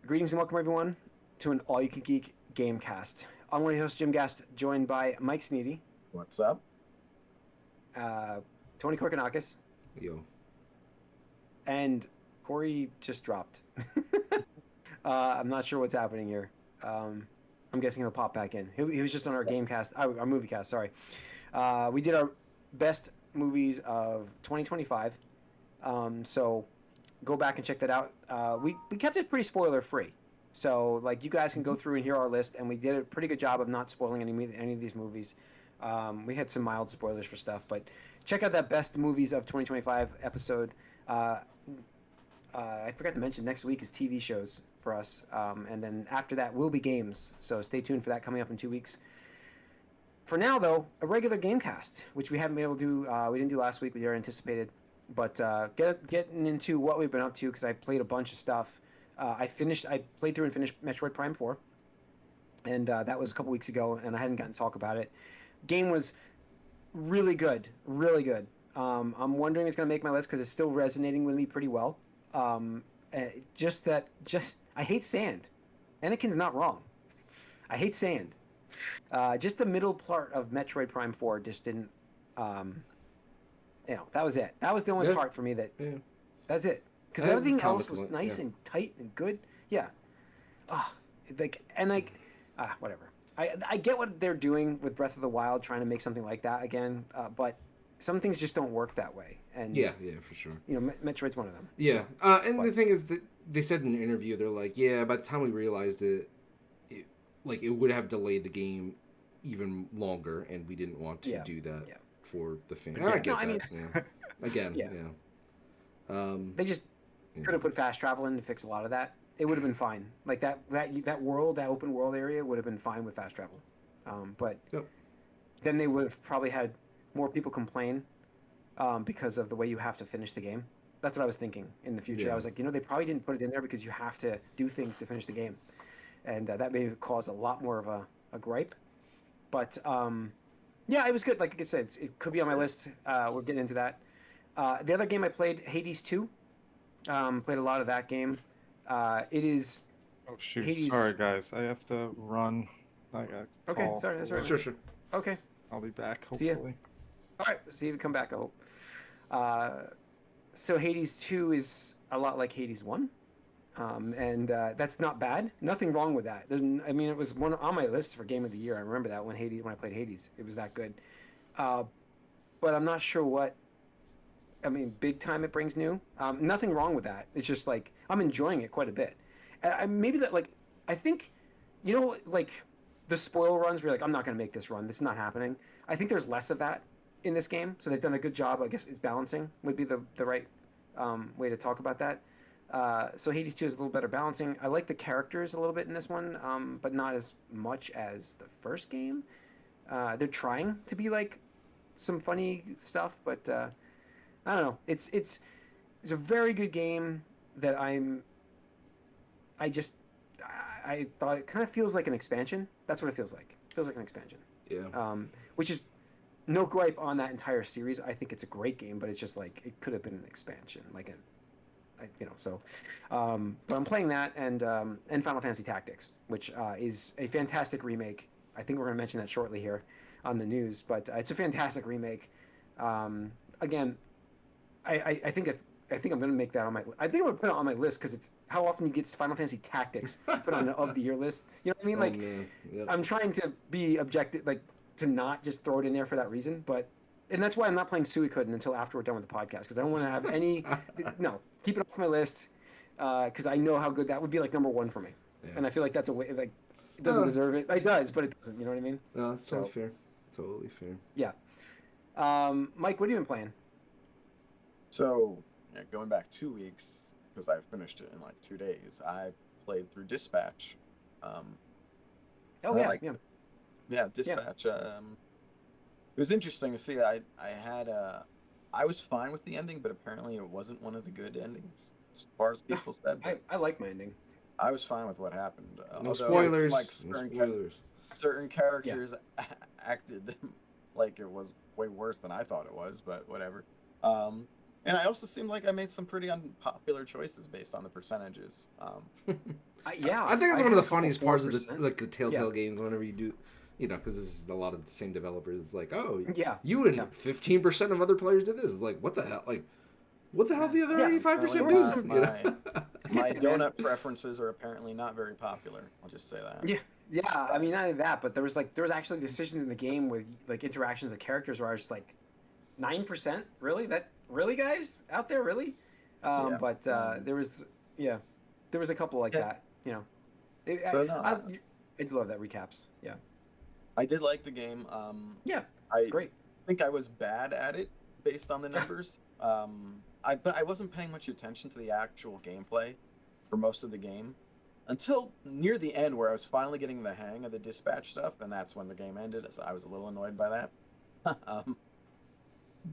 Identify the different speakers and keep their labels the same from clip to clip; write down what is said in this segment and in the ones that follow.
Speaker 1: Greetings and welcome everyone to an all-you-can-geek Gamecast. I'm one of your hosts, Jim Gast, joined by Mike Sneedy,
Speaker 2: What's up?
Speaker 1: uh, Tony Korkanakis,
Speaker 3: Yo.
Speaker 1: and Corey just dropped. I'm not sure what's happening here. I'm guessing he'll pop back in. He was just on our Gamecast, our movie cast, sorry. We did our best movies of 2025, so go back and check that out. We kept it pretty spoiler free, so like you guys can go through and hear our list, and we did a pretty good job of not spoiling any of these movies. We had some mild spoilers for stuff, but check out that best movies of 2025 episode. I forgot to mention next week is TV shows for us, and then after that will be games. So stay tuned for that coming up in 2 weeks. For now, though, a regular Gamecast, which we haven't been able to do. We didn't do last week. We already anticipated. But getting into what we've been up to, because I played a bunch of stuff. I played through and finished Metroid Prime 4. And that was a couple weeks ago, and I hadn't gotten to talk about it. Game was really good, really good. I'm wondering if it's going to make my list because it's still resonating with me pretty well. I hate sand. Anakin's not wrong. I hate sand. Just the middle part of Metroid Prime 4 just didn't... that was it. That was the only part for me that... Yeah. That's it. Because everything else was nice and tight and good. Yeah. Whatever. I get what they're doing with Breath of the Wild, trying to make something like that again, but some things just don't work that way. And
Speaker 3: yeah, for sure.
Speaker 1: Metroid's one of them.
Speaker 3: Yeah, the thing is that they said in an interview, they're like, yeah, by the time we realized it would have delayed the game even longer, and we didn't want to do that for the fans. I get that. Again,
Speaker 1: they just could have put fast travel in to fix a lot of that. It would have been fine. Like that world, that open world area would have been fine with fast travel. But then they would have probably had more people complain because of the way you have to finish the game. That's what I was thinking in the future. I was like, they probably didn't put it in there because you have to do things to finish the game. And that may cause a lot more of a gripe. But, it was good. Like I said, it could be on my list. We're getting into that. The other game I played, Hades 2. Played a lot of that game. It is...
Speaker 4: Oh, shoot.
Speaker 1: Hades...
Speaker 4: Sorry, guys. I have to run. I got a call.
Speaker 1: Okay, sorry. That's right.
Speaker 3: Sure.
Speaker 1: Okay.
Speaker 4: I'll be back, hopefully.
Speaker 1: See ya. All right. See you come back, I hope. So Hades 2 is a lot like Hades 1. And that's not bad. Nothing wrong with that. It was one on my list for Game of the Year. I remember that when I played Hades. It was that good. But I'm not sure what... big time it brings new. Nothing wrong with that. It's just like I'm enjoying it quite a bit. Maybe that I think, the spoil runs where you're like, I'm not going to make this run. This is not happening. I think there's less of that in this game. So they've done a good job. I guess it's balancing would be the right way to talk about that. So Hades 2 is a little better balancing. I like the characters a little bit in this one, but not as much as the first game. They're trying to be like some funny stuff, but I don't know. It's a very good game that I thought it kind of feels like an expansion. That's what it feels like. It feels like an expansion.
Speaker 3: Yeah.
Speaker 1: Which is no gripe on that entire series. I think it's a great game, but it's just like it could have been an expansion, But I'm playing that and Final Fantasy Tactics, which is a fantastic remake. I think we're going to mention that shortly here on the news, but it's a fantastic remake. Again, I think I'm going to make that on my... I think I'm going to put it on my list because it's how often you get Final Fantasy Tactics put on the of the year list. You know what I mean?
Speaker 3: Yep.
Speaker 1: I'm trying to be objective, to not just throw it in there for that reason. And that's why I'm not playing Suikoden until after we're done with the podcast because I don't want to have any... No, keep it off my list because I know how good that would be number one for me. Yeah. And I feel like that's a way... it doesn't deserve it. It does, but it doesn't. You know what I mean?
Speaker 3: No, that's totally fair. Totally fair.
Speaker 1: Yeah. Mike, what have you been playing?
Speaker 2: So, going back 2 weeks, because I finished it in 2 days, I played through Dispatch. Dispatch. Yeah. It was interesting to see. I was fine with the ending, but apparently it wasn't one of the good endings, as far as people said.
Speaker 1: I like my ending.
Speaker 2: I was fine with what happened.
Speaker 3: No spoilers.
Speaker 2: Certain characters acted like it was way worse than I thought it was, but whatever. And I also seemed like I made some pretty unpopular choices based on the percentages.
Speaker 1: Yeah,
Speaker 3: I think it's one of the funniest parts of the
Speaker 1: 4%.
Speaker 3: the Telltale games. Whenever you do, because this is a lot of the same developers. It's like, oh,
Speaker 1: Yeah,
Speaker 3: you and 15% of other players did this. It's like, what the hell? Like, what the hell? The other 85% do?
Speaker 2: My donut preferences are apparently not very popular. I'll just say that.
Speaker 1: Yeah. I mean, not only that, but there was actually decisions in the game with like interactions of characters where I was just like, 9%, really, guys out there, really. But there was a couple like that. I do love that recaps. Yeah.
Speaker 2: I did like the game.
Speaker 1: Great.
Speaker 2: I think I was bad at it based on the numbers. But I wasn't paying much attention to the actual gameplay for most of the game until near the end, where I was finally getting the hang of the dispatch stuff, and that's when the game ended. So I was a little annoyed by that.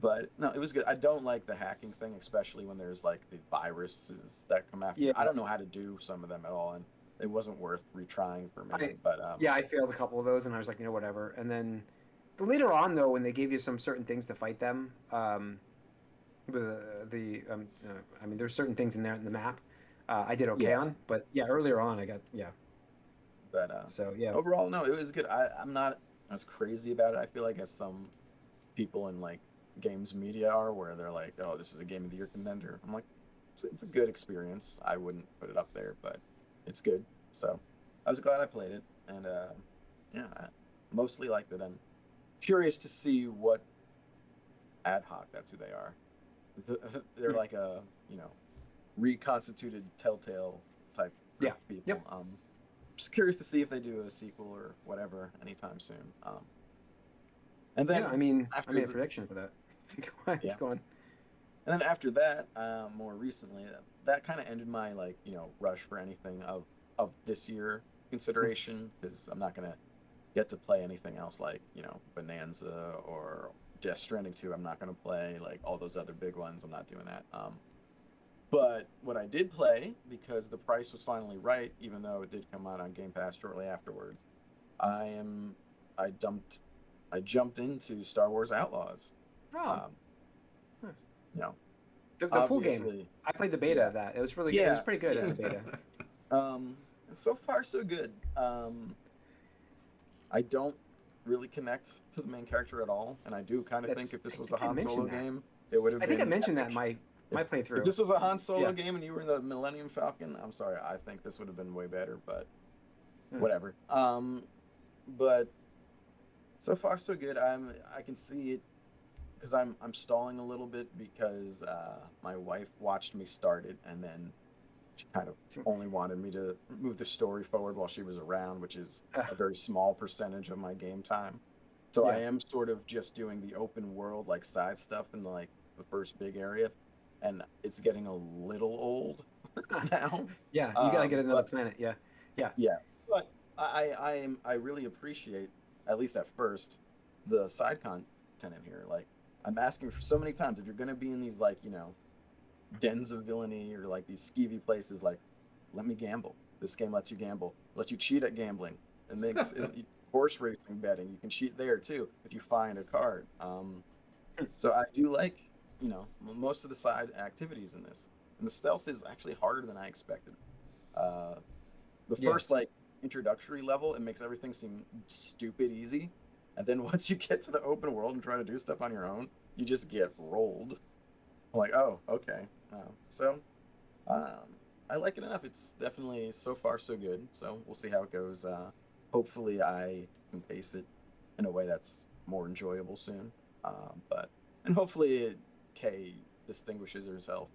Speaker 2: But no, it was good. I don't like the hacking thing, especially when there's like the viruses that come after you. I don't know how to do some of them at all, and it wasn't worth retrying for me.
Speaker 1: I failed a couple of those, and I was like, whatever. And then later on, though, when they gave you some certain things to fight them, I mean, there's certain things in there in the map I did okay on, but earlier on I got
Speaker 2: But overall, no, it was good. I'm not as crazy about it, I feel like, as some people in like games media are, where they're like, oh, this is a game of the year contender. I'm like, it's a good experience. I wouldn't put it up there, but it's good. So I was glad I played it, and I mostly liked it. I'm curious to see what Ad Hoc, that's who they are. They're like a reconstituted Telltale type people.
Speaker 1: Yep.
Speaker 2: Just curious to see if they do a sequel or whatever anytime soon. And then
Speaker 1: I made a prediction for that. Go on.
Speaker 2: And then after that, more recently, that kind of ended my rush for anything of this year consideration, because I'm not gonna get to play anything else like Bonanza or Death Stranding 2. I'm not gonna play like all those other big ones. I'm not doing that. But what I did play, because the price was finally right, even though it did come out on Game Pass shortly afterwards, I jumped into Star Wars Outlaws.
Speaker 1: Oh, nice.
Speaker 2: The
Speaker 1: full game. I played the beta of that. It was really good. It was pretty good at the beta.
Speaker 2: So far, so good. I don't really connect to the main character at all, and I do kind of think if this was a Han Solo game, it would have been.
Speaker 1: I think I mentioned that in my playthrough.
Speaker 2: If this was a Han Solo game and you were in the Millennium Falcon, I'm sorry, I think this would have been way better, but whatever. But so far so good. I can see it, because I'm stalling a little bit because my wife watched me start it, and then she kind of only wanted me to move the story forward while she was around, which is a very small percentage of my game time. So I am sort of just doing the open world like side stuff in the first big area, and it's getting a little old now.
Speaker 1: You gotta get another planet. Yeah.
Speaker 2: But I really appreciate, at least at first, the side content in here. Like, I'm asking for so many times, if you're gonna be in these dens of villainy or like these skeevy places, like, let me gamble. This game lets you gamble, lets you cheat at gambling. It makes horse racing betting. You can cheat there too if you find a card. So I do like most of the side activities in this, and the stealth is actually harder than I expected. The first introductory level, it makes everything seem stupid easy, and then once you get to the open world and try to do stuff on your own, you just get rolled. I'm like, oh, okay. So I like it enough. It's definitely so far so good. So we'll see how it goes. Hopefully I can pace it in a way that's more enjoyable soon. And hopefully Kay distinguishes herself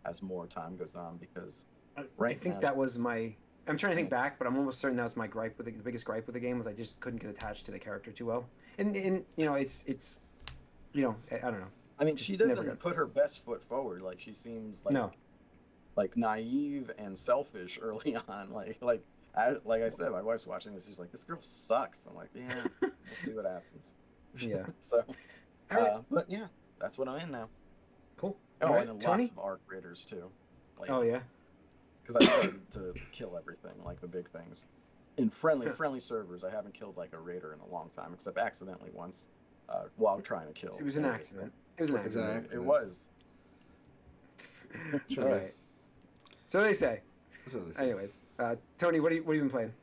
Speaker 2: as more time goes on, because
Speaker 1: I think that was my. I'm trying to think back, but I'm almost certain that was my gripe with the biggest gripe with the game was I just couldn't get attached to the character too well. And it's I don't know.
Speaker 2: I mean, she doesn't put her best foot forward. Like, she seems like naive and selfish early on. Like I said, my wife's watching this. She's like, "This girl sucks." I'm like, "Yeah, we'll see what happens."
Speaker 1: Yeah.
Speaker 2: So, but yeah, that's what I'm in now.
Speaker 1: Cool.
Speaker 2: Oh, and then lots of arc raiders too.
Speaker 1: Oh yeah.
Speaker 2: Because I started to kill everything, like the big things, in friendly servers. I haven't killed like a raider in a long time, except accidentally once, while trying to kill.
Speaker 1: It was an accident. It was an accident.
Speaker 2: It was.
Speaker 3: Sure,
Speaker 1: All
Speaker 3: man.
Speaker 1: right. So they say.
Speaker 3: So they say.
Speaker 1: Anyways, Tony, what have you been playing?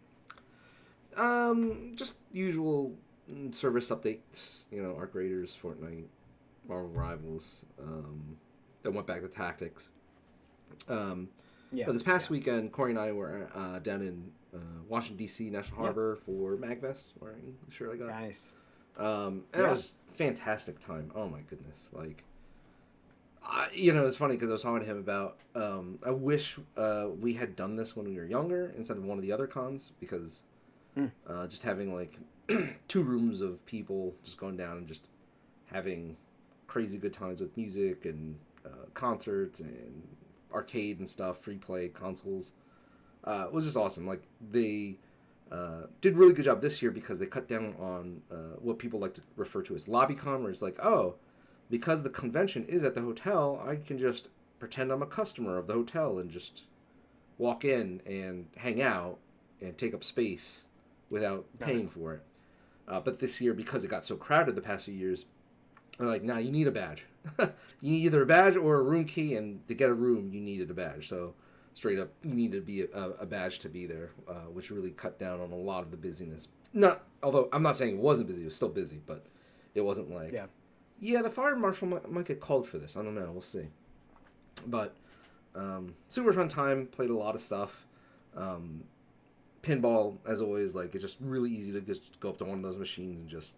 Speaker 3: Just usual service updates. You know, Arc Raiders, Fortnite, Marvel Rivals. Then went back to Tactics.
Speaker 1: Yeah.
Speaker 3: But this past weekend, Corey and I were down in Washington D.C. National Harbor for MagFest, wearing the shirt I got.
Speaker 1: Nice.
Speaker 3: And it was fantastic time. Oh my goodness! Like, it's funny because I was talking to him about. I wish we had done this when we were younger instead of one of the other cons, because just having like 2 rooms of people just going down and just having crazy good times with music and concerts and arcade and stuff, free play consoles, was just awesome. Like, they did a really good job this year because they cut down on what people like to refer to as LobbyCon, where it's like, oh, because the convention is at the hotel, I can just pretend I'm a customer of the hotel and just walk in and hang out and take up space without paying for it. But this year, because it got so crowded the past few years, they're like, nah, you need a badge. You need either a badge or a room key, and to get a room, you needed a badge. So straight up, you needed to be a badge to be there, which really cut down on a lot of the busyness. Although I'm not saying it wasn't busy, it was still busy, but it wasn't like, the fire marshal might get called for this. I don't know, we'll see. But super fun time, played a lot of stuff. Pinball, as always, like, it's just really easy to just go up to one of those machines and just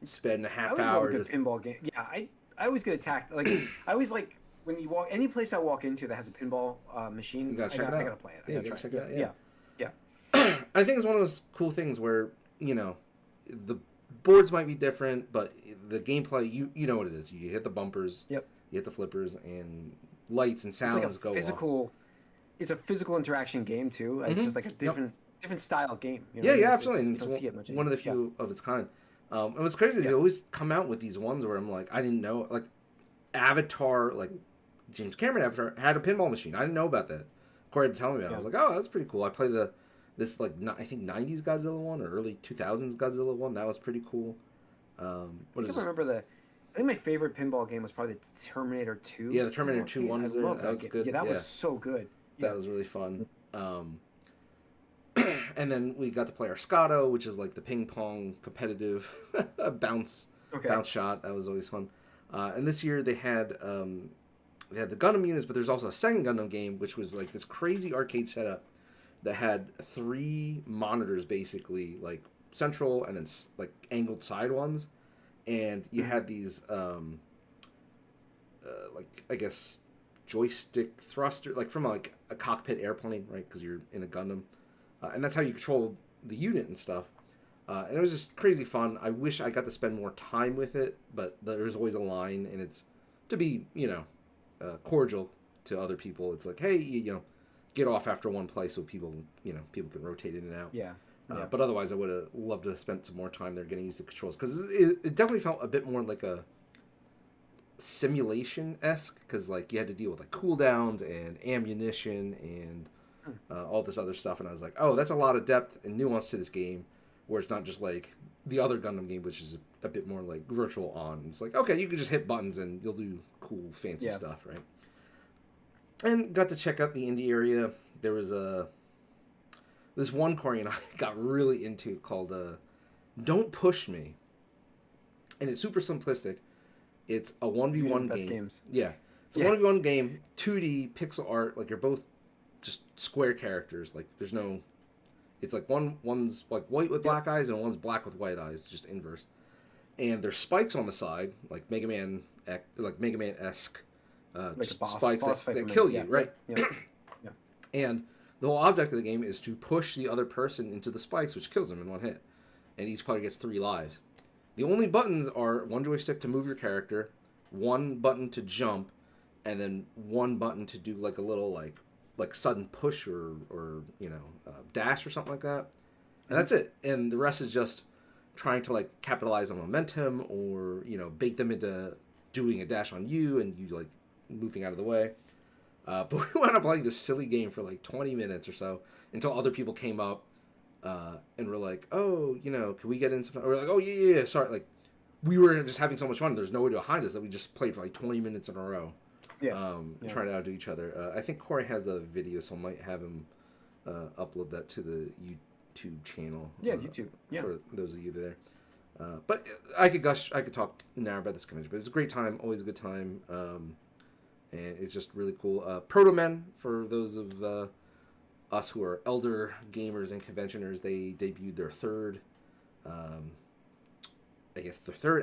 Speaker 3: spend a half hour.
Speaker 1: I always love a good pinball game. Yeah, I always get attacked. Like, I always like when you walk any place I walk into that has a pinball machine.
Speaker 3: You gotta check it out.
Speaker 1: I gotta play it.
Speaker 3: Yeah, you gotta check it out.
Speaker 1: Yeah.
Speaker 3: I think it's one of those cool things where the boards might be different, but the gameplay, you know what it is. You hit the bumpers.
Speaker 1: Yep.
Speaker 3: You hit the flippers, and lights and sounds go off.
Speaker 1: It's a physical interaction game too. It's just like a different style game.
Speaker 3: Absolutely.
Speaker 1: It's
Speaker 3: one of the few of its kind. And what's crazy is they always come out with these ones where I'm like, I didn't know, like Avatar, like James Cameron Avatar had a pinball machine. I didn't know about that. Corey had to tell me about it. I was like, oh, that's pretty cool. I played this I think 90s Godzilla one or early 2000s Godzilla one. That was pretty cool. I
Speaker 1: think my favorite pinball game was probably the Terminator 2.
Speaker 3: Yeah, the Terminator 2 one was there. That was good.
Speaker 1: Yeah, that was so good.
Speaker 3: That was really fun. And then we got to play our Scotto, which is like the ping pong competitive bounce shot. That was always fun. And this year they had the Gundam units, but there's also a second Gundam game, which was like this crazy arcade setup that had 3 monitors, basically, like central and then like angled side ones, and you had these like, I guess, joystick thruster, like from like a cockpit airplane, right? Because you're in a Gundam, and that's how you control the unit and stuff. And it was just crazy fun. I wish I got to spend more time with it, but there's always a line, and it's to be cordial to other people. It's like, hey, get off after one play so people can rotate in and out.
Speaker 1: Yeah.
Speaker 3: But otherwise, I would have loved to have spent some more time there getting used to controls, because it definitely felt a bit more like a simulation-esque, because like you had to deal with like cooldowns and ammunition and all this other stuff, and I was like, oh, that's a lot of depth and nuance to this game, where it's not just like the other Gundam game, which is a bit more like virtual on. It's like, okay, you can just hit buttons and you'll do cool, fancy stuff, right? And got to check out the indie area. There was this one Korean I got really into called Don't Push Me. And it's super simplistic. It's a 1v1 game.
Speaker 1: Games.
Speaker 3: Yeah. It's a 1v1 game, 2D, pixel art. Like, you're both just square characters. Like, there's no... It's like one's like white with black eyes and one's black with white eyes, just inverse. And there's spikes on the side, like Mega Man-esque.
Speaker 1: Like
Speaker 3: just
Speaker 1: boss
Speaker 3: spikes that kill you, right?
Speaker 1: Yeah.
Speaker 3: And the whole object of the game is to push the other person into the spikes, which kills them in one hit. And each player gets 3 lives. The only buttons are one joystick to move your character, one button to jump, and then one button to do like a little like sudden push or dash or something like that. And that's it. And the rest is just trying to like capitalize on momentum or, bait them into doing a dash on you and you like moving out of the way. But we wound up playing this silly game for like 20 minutes or so until other people came up and were like, oh, can we get in some... Or we're like, oh, yeah, sorry. Like, we were just having so much fun. There's no way to hide us that we just played for like 20 minutes in a row. trying to outdo each other. I think Corey has a video, so I might have him upload that to the YouTube channel.
Speaker 1: Yeah, YouTube. Yeah.
Speaker 3: For those of you there. But I could talk an hour about this convention, but it's a great time, always a good time, and it's just really cool. Proto Men, for those of us who are elder gamers and conventioners, they debuted their third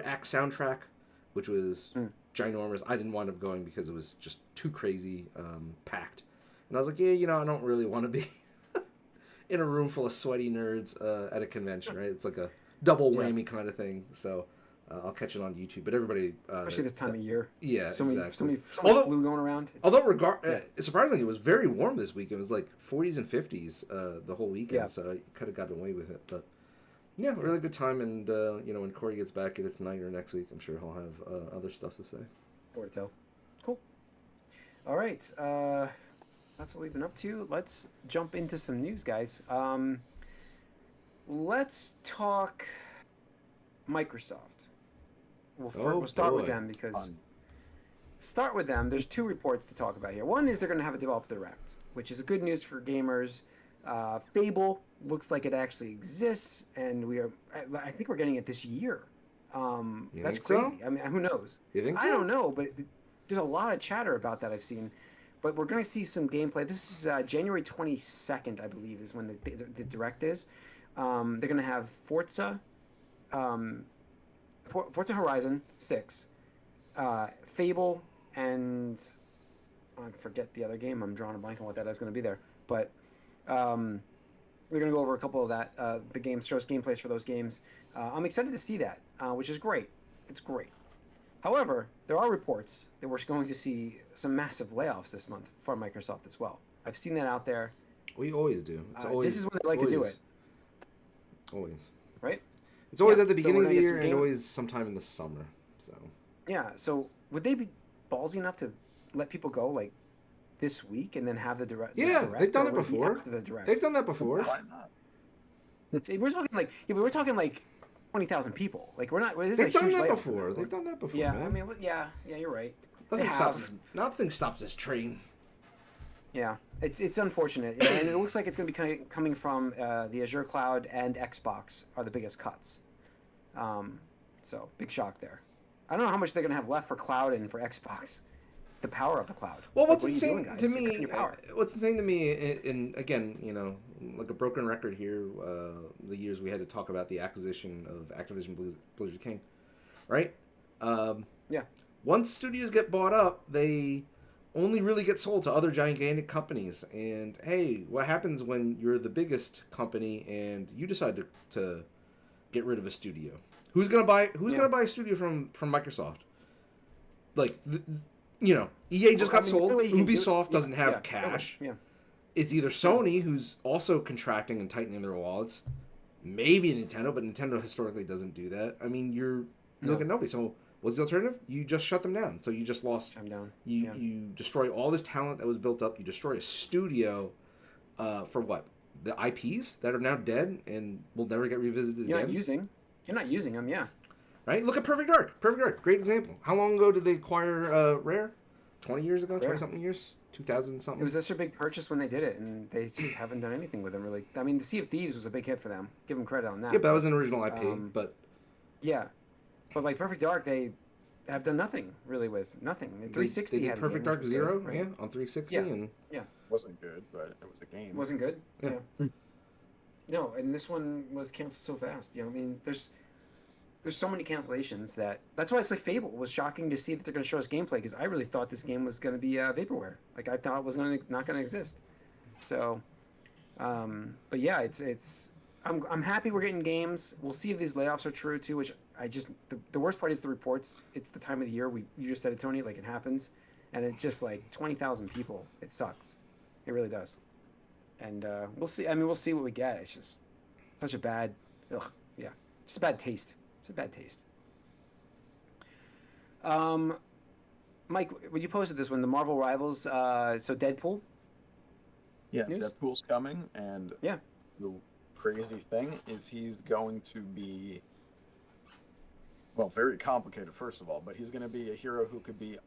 Speaker 3: act soundtrack, which was ginormous. I didn't wind up going because it was just too crazy packed, and I was like, yeah, I don't really want to be in a room full of sweaty nerds at a convention, right? It's like a double whammy kind of thing. So I'll catch it on YouTube. But everybody,
Speaker 1: especially this time of year,
Speaker 3: exactly.
Speaker 1: So many flu going around.
Speaker 3: Surprisingly, it was very warm this week. It was like 40s and 50s the whole weekend. So I could have gotten away with it. But yeah, really good time. And when Corey gets back either tonight or next week, I'm sure he'll have other stuff to say.
Speaker 1: Or to tell. Cool. All right. That's what we've been up to. Let's jump into some news, guys. Let's talk Microsoft. We'll start with them because there's two reports to talk about here. One is they're going to have a developer direct, which is good news for gamers. Fable looks like it actually exists, and I think we're getting it this year. That's crazy. So? I mean, who knows?
Speaker 3: You think so?
Speaker 1: I don't know, but there's a lot of chatter about that I've seen. But we're going to see some gameplay. This is January 22nd, I believe, is when the direct is. They're going to have Forza Horizon 6, Fable, and I forget the other game. I'm drawing a blank on what that is going to be there. But we're going to go over a couple of that. The game shows gameplays for those games. I'm excited to see that, which is great. It's great. However, there are reports that we're going to see some massive layoffs this month for Microsoft as well. I've seen that out there.
Speaker 3: We always do. It's always.
Speaker 1: This is when they like to do it.
Speaker 3: Always.
Speaker 1: Right?
Speaker 3: It's always at the beginning of the year and always sometime in the summer. So.
Speaker 1: Yeah. So would they be ballsy enough to let people go like this week and then have the direct?
Speaker 3: Yeah, they've done it before. They've done that before.
Speaker 2: Why not?
Speaker 1: We're talking like 20,000 people. Like we're not.
Speaker 3: They've done that before. They've done that before.
Speaker 1: Yeah.
Speaker 3: Man.
Speaker 1: I mean, yeah. You're right.
Speaker 3: Nothing stops this train.
Speaker 1: Yeah, it's unfortunate, and it looks like it's going to be coming from the Azure cloud and Xbox are the biggest cuts. So big shock there. I don't know how much they're going to have left for cloud and for Xbox. The power of the cloud.
Speaker 3: Well, what's insane to me? What's insane to me, and again, like a broken record here. The years we had to talk about the acquisition of Activision Blizzard King, right?
Speaker 1: Yeah.
Speaker 3: Once studios get bought up, they only really get sold to other gigantic companies. And hey, what happens when you're the biggest company and you decide to get rid of a studio? Who's gonna buy a studio from Microsoft? Like, EA just got sold. Ubisoft doesn't have cash.
Speaker 1: Yeah.
Speaker 3: It's either Sony, who's also contracting and tightening their wallets, maybe Nintendo, but Nintendo historically doesn't do that. I mean, you look at nobody. So what's the alternative? You just shut them down. So you just lost.
Speaker 1: I'm down.
Speaker 3: You destroy all this talent that was built up. You destroy a studio for what? The IPs that are now dead and will never get revisited again?
Speaker 1: You're not using them, yeah.
Speaker 3: Right? Look at Perfect Dark. Perfect Dark, great example. How long ago did they acquire Rare? 20 years ago? 20-something years? 2000-something?
Speaker 1: It was such a big purchase when they did it, and they just haven't done anything with them, really. I mean, the Sea of Thieves was a big hit for them. Give them credit on that.
Speaker 3: Yeah, but that was an original IP, but...
Speaker 1: Yeah. But, like, Perfect Dark, they have done nothing, really, with nothing. 360
Speaker 3: they did Perfect Dark Zero,
Speaker 1: right?
Speaker 3: Yeah, on 360,
Speaker 1: Yeah.
Speaker 2: Wasn't good, but it was a game.
Speaker 1: Wasn't good?
Speaker 3: Yeah.
Speaker 1: No, and this one was canceled so fast. I mean, there's so many cancellations that's why it's like Fable. It was shocking to see that they're going to show us gameplay because I really thought this game was going to be vaporware. Like I thought it was not going to exist. So, but yeah, I'm happy we're getting games. We'll see if these layoffs are true too. Which the worst part is the reports. It's the time of the year. You just said it, Tony. Like it happens, and it's just like 20,000 people. It sucks. It really does. And we'll see. I mean, we'll see what we get. It's just such a bad, just a bad taste. It's a bad taste. Mike, when you posted this one, the Marvel Rivals, so Deadpool?
Speaker 2: Yeah,
Speaker 1: news?
Speaker 2: Deadpool's coming, and the crazy thing is he's going to be, well, very complicated, first of all, but he's going to be a hero who could be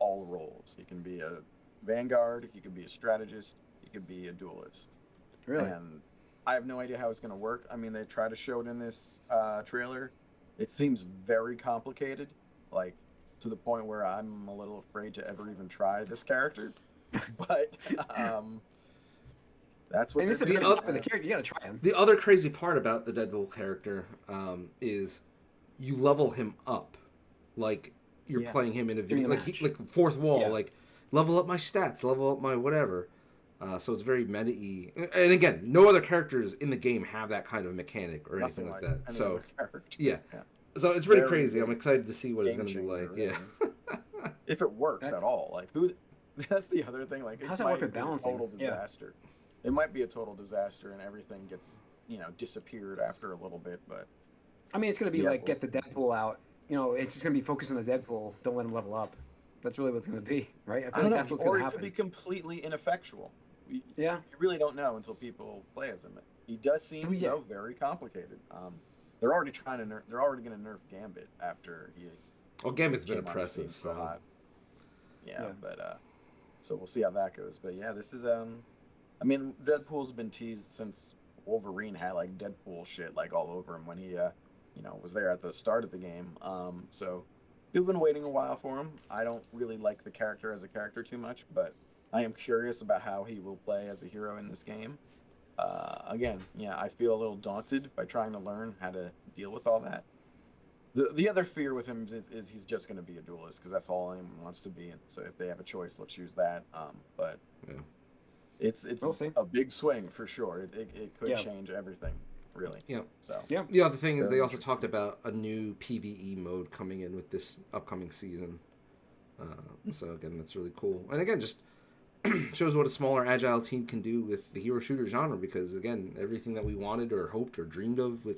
Speaker 2: all roles. He can be a vanguard, he could be a strategist, he could be a duelist.
Speaker 1: Really?
Speaker 2: And I have no idea how it's going to work. I mean, they try to show it in this trailer. It seems very complicated, like to the point where I'm a little afraid to ever even try this character. But that's what
Speaker 1: and
Speaker 2: they're
Speaker 1: the
Speaker 2: doing.
Speaker 1: character. You gotta try him.
Speaker 3: The other crazy part about the Deadpool character is you level him up, like you're playing him in a video, like fourth wall, like level up my stats, level up my whatever. So it's very meta-y. And again, no other characters in the game have that kind of mechanic or anything like that. So yeah, so it's pretty crazy. I'm excited to see what it's going to be like. Yeah,
Speaker 2: if it works at all. Like who? That's the other thing. Like
Speaker 1: how's that work with balancing?
Speaker 2: Total disaster. It might be a total disaster, and everything gets disappeared after a little bit. But
Speaker 1: I mean, it's going to be like get the Deadpool out. It's just going to be focused on the Deadpool. Don't let him level up. That's really what's going to be, right? I feel like that's what's going to happen.
Speaker 2: Or it could be completely ineffectual. You really don't know until people play as him. He does seem very complicated. They're already they're already going to nerf Gambit after he.
Speaker 3: Well, Gambit's been impressive, so.
Speaker 2: But so we'll see how that goes. But yeah, this is I mean, Deadpool's been teased since Wolverine had like Deadpool shit like all over him when he was there at the start of the game. So we've been waiting a while for him. I don't really like the character as a character too much, but I am curious about how he will play as a hero in this game. Again, I feel a little daunted by trying to learn how to deal with all that. The other fear with him is he's just going to be a duelist because that's all anyone wants to be. And so if they have a choice, they'll choose that. But it's a big swing for sure. It could change everything, really. Yeah. So
Speaker 3: the other thing is they also talked about a new PvE mode coming in with this upcoming season. So again, that's really cool. And again, just shows what a smaller, agile team can do with the hero shooter genre. Because again, everything that we wanted or hoped or dreamed of with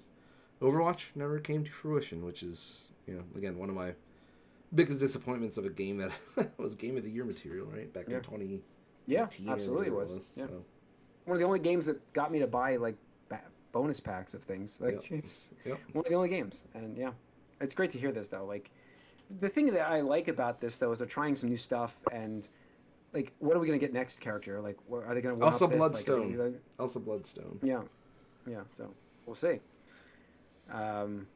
Speaker 3: Overwatch never came to fruition, which is, again, one of my biggest disappointments of a game that was Game of the Year material, right? Back in 2018.
Speaker 1: Yeah, absolutely it was. Yeah. So. One of the only games that got me to buy, like, bonus packs of things. Like, it's one of the only games. And, it's great to hear this, though. Like, the thing that I like about this, though, is they're trying some new stuff. And, like, what are we going to get next, character? Like, are they going to
Speaker 3: Also Bloodstone. Also Bloodstone.
Speaker 1: Yeah. Yeah, so we'll see.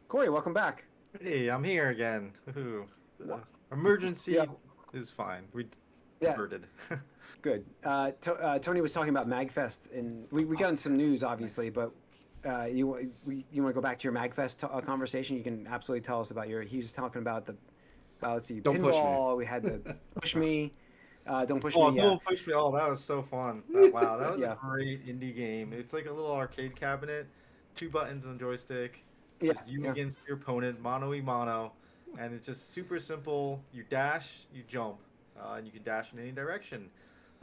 Speaker 1: Corey, welcome back.
Speaker 4: Hey, I'm here again. Emergency is fine. We diverted.
Speaker 1: Good. Tony was talking about MagFest, and we got in some news, obviously, but you want to go back to your MagFest conversation? You can absolutely tell us about he was talking about the, let's see,
Speaker 3: Don't
Speaker 1: pinball. Push me. We had the Push Me. Don't Push Me.
Speaker 4: Don't Push Me. Oh, that was so fun. Wow, that was a great indie game. It's like a little arcade cabinet, 2 buttons and a joystick. Just you against your opponent, mano-y-mano, and it's just super simple. You dash, you jump, and you can dash in any direction,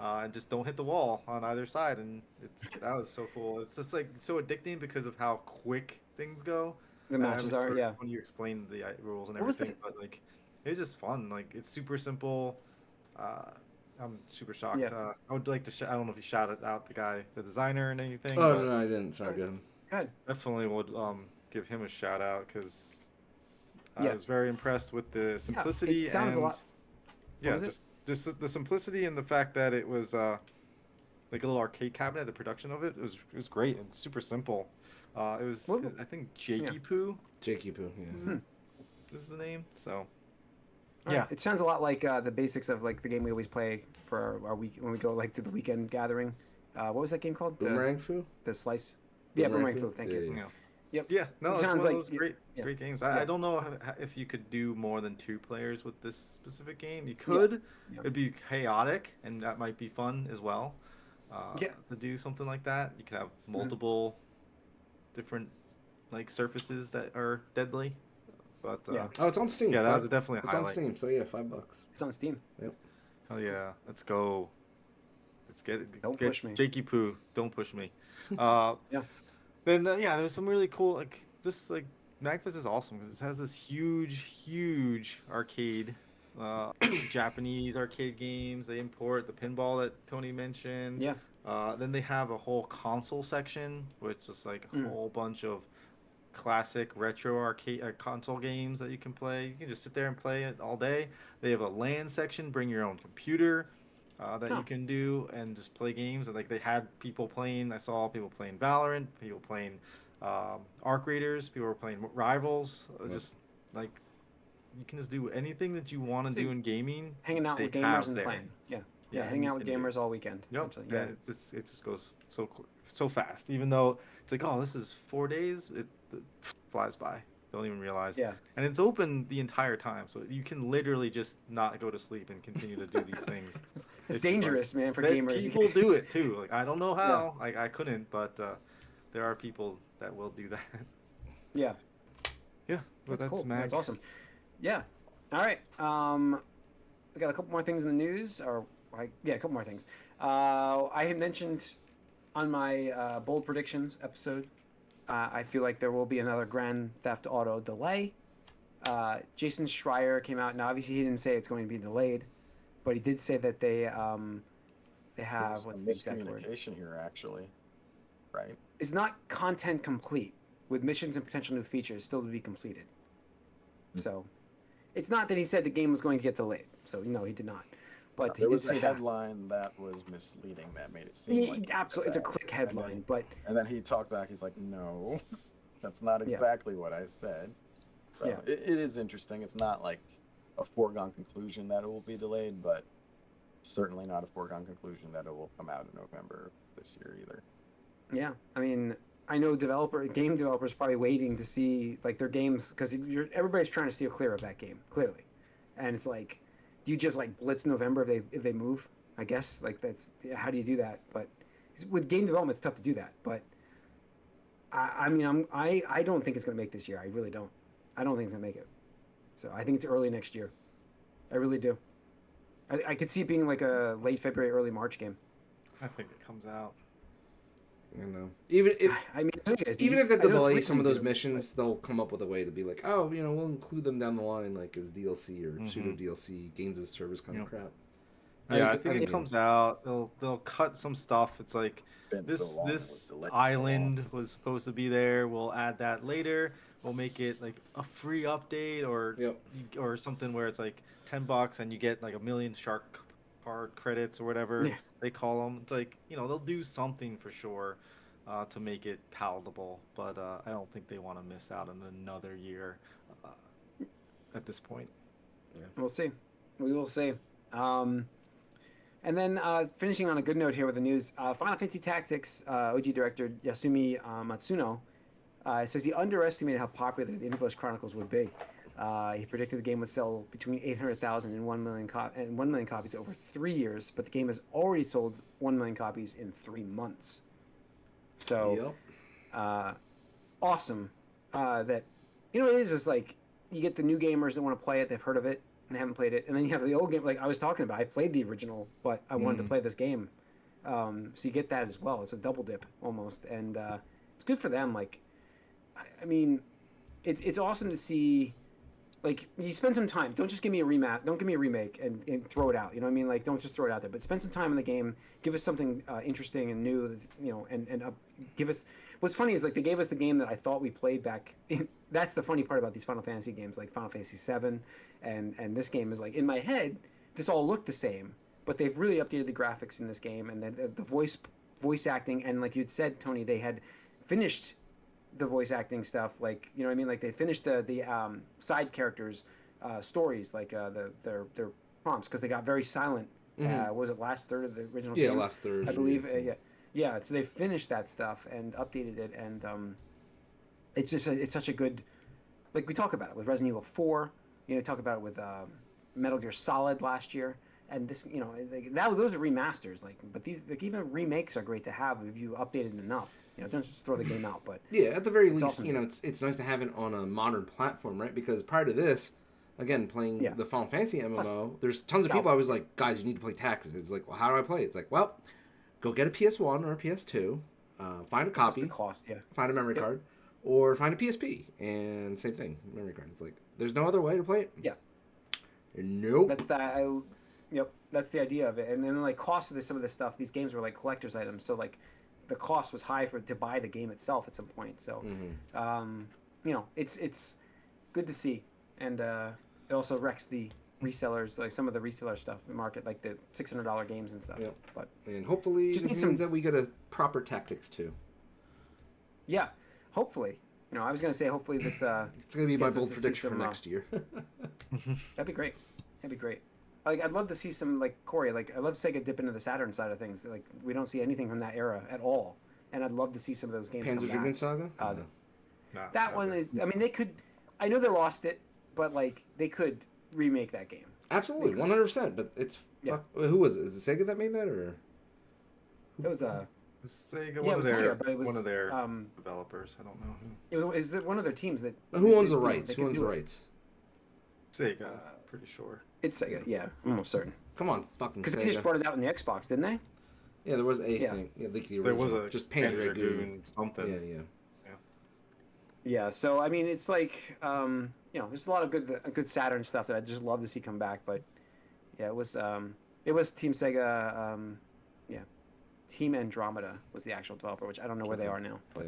Speaker 4: and just don't hit the wall on either side. And that was so cool. It's just like so addicting because of how quick things go.
Speaker 1: The matches are
Speaker 4: when you explain the rules and everything, but like it's just fun. Like it's super simple. I'm super shocked. I would like to. I don't know if you shouted out the designer and anything.
Speaker 3: Oh no, I didn't. Sorry, good.
Speaker 4: Definitely would. Give him a shout out because I was very impressed with the simplicity.
Speaker 1: It sounds a lot.
Speaker 4: Just the simplicity and the fact that it was like a little arcade cabinet. The production of it was great and super simple. It was I think Jakey Poo.
Speaker 3: Jakey Poo,
Speaker 4: is the name. So
Speaker 1: it sounds a lot like the basics of like the game we always play for our week when we go like to the weekend gathering. What was that game called?
Speaker 3: Boomerang Fu.
Speaker 1: The slice. Boomerang Fu. Thank you. Yep.
Speaker 4: Yeah, no, it sounds like great games. I don't know if you could do more than 2 players with this specific game. You could. It'd be chaotic, and that might be fun as well. To do something like that, you could have multiple different like surfaces that are deadly. But
Speaker 3: it's on Steam.
Speaker 4: Yeah, that was definitely a highlight.
Speaker 3: It's on Steam, so $5.
Speaker 1: It's on Steam.
Speaker 3: Yep.
Speaker 4: Oh yeah, let's go. Let's get it.
Speaker 1: Don't push me.
Speaker 4: Jakey Poo, don't push me. Then there was some really cool MagFest is awesome because it has this huge arcade, Japanese arcade games. They import the pinball that Tony mentioned.
Speaker 1: Yeah.
Speaker 4: Then they have a whole console section, which is like a whole bunch of classic retro arcade console games that you can play. You can just sit there and play it all day. They have a LAN section, bring your own computer that you can do and just play games. And like they had people playing, I saw people playing Valorant, people playing Arc Raiders, people were playing Rivals. Just like you can just do anything that you want to do in gaming.
Speaker 1: Hanging out with gamers and playing. Yeah, hanging out with gamers all weekend.
Speaker 4: Yep. Yeah, it just goes so fast. Even though it's like, oh, this is 4 days, it flies by. Don't even realize.
Speaker 1: Yeah.
Speaker 4: And it's open the entire time, so you can literally just not go to sleep and continue to do these things.
Speaker 1: It's dangerous, man, for gamers.
Speaker 4: People do it too. Like I don't know how. Like I couldn't, but there are people that will do that.
Speaker 1: Yeah.
Speaker 4: Yeah. Well,
Speaker 1: that's cool.
Speaker 4: Mag.
Speaker 1: That's awesome. Yeah. All right. We got a couple more things in the news, a couple more things. I had mentioned on my bold predictions episode, I feel like there will be another Grand Theft Auto delay. Jason Schreier came out, and obviously he didn't say it's going to be delayed, but he did say that they have what's the exact word?
Speaker 2: Miscommunication here, actually, right?
Speaker 1: It's not content complete, with missions and potential new features still to be completed. So, it's not that he said the game was going to get delayed. So no, he did not. But
Speaker 2: there was a headline that was misleading that made it seem like
Speaker 1: absolutely it's a quick headline,
Speaker 2: and then he talked back. He's like, "No, that's not exactly what I said." So it is interesting. It's not like a foregone conclusion that it will be delayed, but certainly not a foregone conclusion that it will come out in November this year either.
Speaker 1: Yeah, I mean, I know game developers probably waiting to see like their games because everybody's trying to steer clear of that game clearly, and it's like. Do you just like blitz November if they move? I guess like that's how do you do that? But with game development, it's tough to do that. But I mean, I don't think it's going to make this year. I really don't. I don't think it's going to make it. So I think it's early next year. I really do. I could see it being like a late February, early March game.
Speaker 4: I think it comes out.
Speaker 3: You know, even if they delay some of those missions, they'll come up with a way to be like, oh, we'll include them down the line, like as DLC or pseudo DLC, games as a service kind of crap.
Speaker 4: Yeah, I think it comes out. They'll cut some stuff. It's like this island was supposed to be there. We'll add that later. We'll make it like a free update or something where it's like $10 and you get like 1 million shark card credits or whatever they call them. It's like they'll do something for sure to make it palatable, but I don't think they want to miss out on another year at this point.
Speaker 1: Yeah. We'll see. We will see. And then finishing on a good note here with the news, Final Fantasy Tactics OG director Yasumi Matsuno says he underestimated how popular the Ivalice Chronicles would be. He predicted the game would sell between 800,000 and 1 million copies over 3 years, but the game has already sold 1 million copies in 3 months. So, awesome. That it is just like you get the new gamers that want to play it, they've heard of it and haven't played it, and then you have the old game. Like I was talking about, I played the original, but I wanted to play this game, so you get that as well. It's a double dip almost, and it's good for them. Like, I mean, it's awesome to see. Like, you spend some time. Don't just give me a remake. Don't give me a remake and throw it out. You know what I mean? Like, don't just throw it out there. But spend some time in the game. Give us something interesting and new. And give us. What's funny is like they gave us the game that I thought we played back. That's the funny part about these Final Fantasy games, like Final Fantasy VII, and this game is like in my head. This all looked the same, but they've really updated the graphics in this game and the voice acting. And like you'd said, Tony, they had finished the voice acting stuff, like what I mean, like they finished the side characters stories, like their prompts, because they got very silent. Was it last third of the original game?
Speaker 3: Last third,
Speaker 1: I believe. So they finished that stuff and updated it, and it's just it's such a good, like we talk about it with Resident Evil 4, talk about it with Metal Gear Solid last year, and this those are remasters, but these even remakes are great to have if you update it enough. Don't just throw the game out, but
Speaker 3: at the very least, it's nice to have it on a modern platform, right? Because prior to this, again, playing the Final Fantasy MMO, there's tons of people I was like, guys, you need to play Tactics. It's like, well, how do I play it? It's like, well, go get a PS1 or a PS2, find a copy,
Speaker 1: the cost,
Speaker 3: find a memory card, or find a PSP, and same thing, memory card. It's like, there's no other way to play it.
Speaker 1: Yeah.
Speaker 3: Nope.
Speaker 1: That's that. That's the idea of it. And then like cost of some of this stuff, these games were like collector's items, so like the cost was high to buy the game itself at some point. So, it's good to see, and it also wrecks the resellers, like some of the reseller stuff in the market, like the $600 games and stuff.
Speaker 3: Yep.
Speaker 1: But
Speaker 3: and hopefully
Speaker 1: just
Speaker 3: this means that we get a proper tactics too.
Speaker 1: Yeah, hopefully. I was gonna say hopefully this.
Speaker 3: It's gonna be my bold prediction for next year.
Speaker 1: That'd be great. That'd be great. Like I'd love to see some like Corey. Like I love Sega dip into the Saturn side of things. Like we don't see anything from that era at all, and I'd love to see some of those games.
Speaker 3: Panzer Dragoon Saga.
Speaker 1: That one. I mean, they could. I know they lost it, but like they could remake that game.
Speaker 3: Absolutely, 100%. But it's who was it? Is it Sega that made that, or
Speaker 1: it was
Speaker 4: Sega?
Speaker 1: One
Speaker 4: of their developers. I don't know who.
Speaker 1: Is it one of their teams that?
Speaker 3: Who owns the rights? Who owns the rights?
Speaker 4: Sega, pretty sure.
Speaker 1: It's Sega. Yeah, I'm almost certain.
Speaker 3: Come on, fucking Sega.
Speaker 1: Because they just brought it out on the Xbox, didn't they?
Speaker 3: Yeah, there was a thing. Yeah, like the original.
Speaker 4: There was a
Speaker 3: just Panzer Dragoon
Speaker 4: something.
Speaker 3: Yeah.
Speaker 1: Yeah, so I mean, it's like there's a lot of good Saturn stuff that I just love to see come back. But yeah, it was Team Sega. Team Andromeda was the actual developer, which I don't know where they are now. But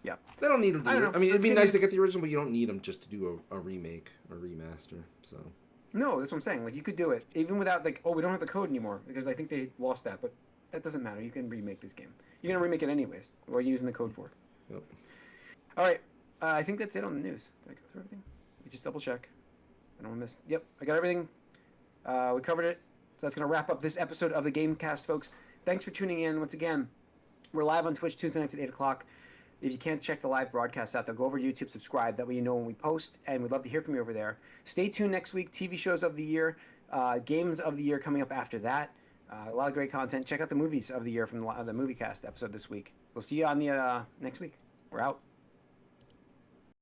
Speaker 1: yeah,
Speaker 3: they don't need them.
Speaker 1: I
Speaker 3: mean, it'd be nice to get the original, but you don't need them just to do a remake or remaster. So
Speaker 1: no, that's what I'm saying. Like you could do it even without we don't have the code anymore because I think they lost that. But that doesn't matter. You can remake this game. You're gonna remake it anyways. What are you using the code for?
Speaker 3: Yep.
Speaker 1: All right. I think that's it on the news. Did I go through everything? We just double check. I don't want to miss. Yep, I got everything. We covered it. So that's going to wrap up this episode of the Gamecast, folks. Thanks for tuning in. Once again, we're live on Twitch Tuesday nights at 8 o'clock. If you can't check the live broadcast out, go over to YouTube, subscribe. That way you know when we post, and we'd love to hear from you over there. Stay tuned next week. TV shows of the year, games of the year coming up after that. A lot of great content. Check out the movies of the year from the MovieCast episode this week. We'll see you on the next week. We're out.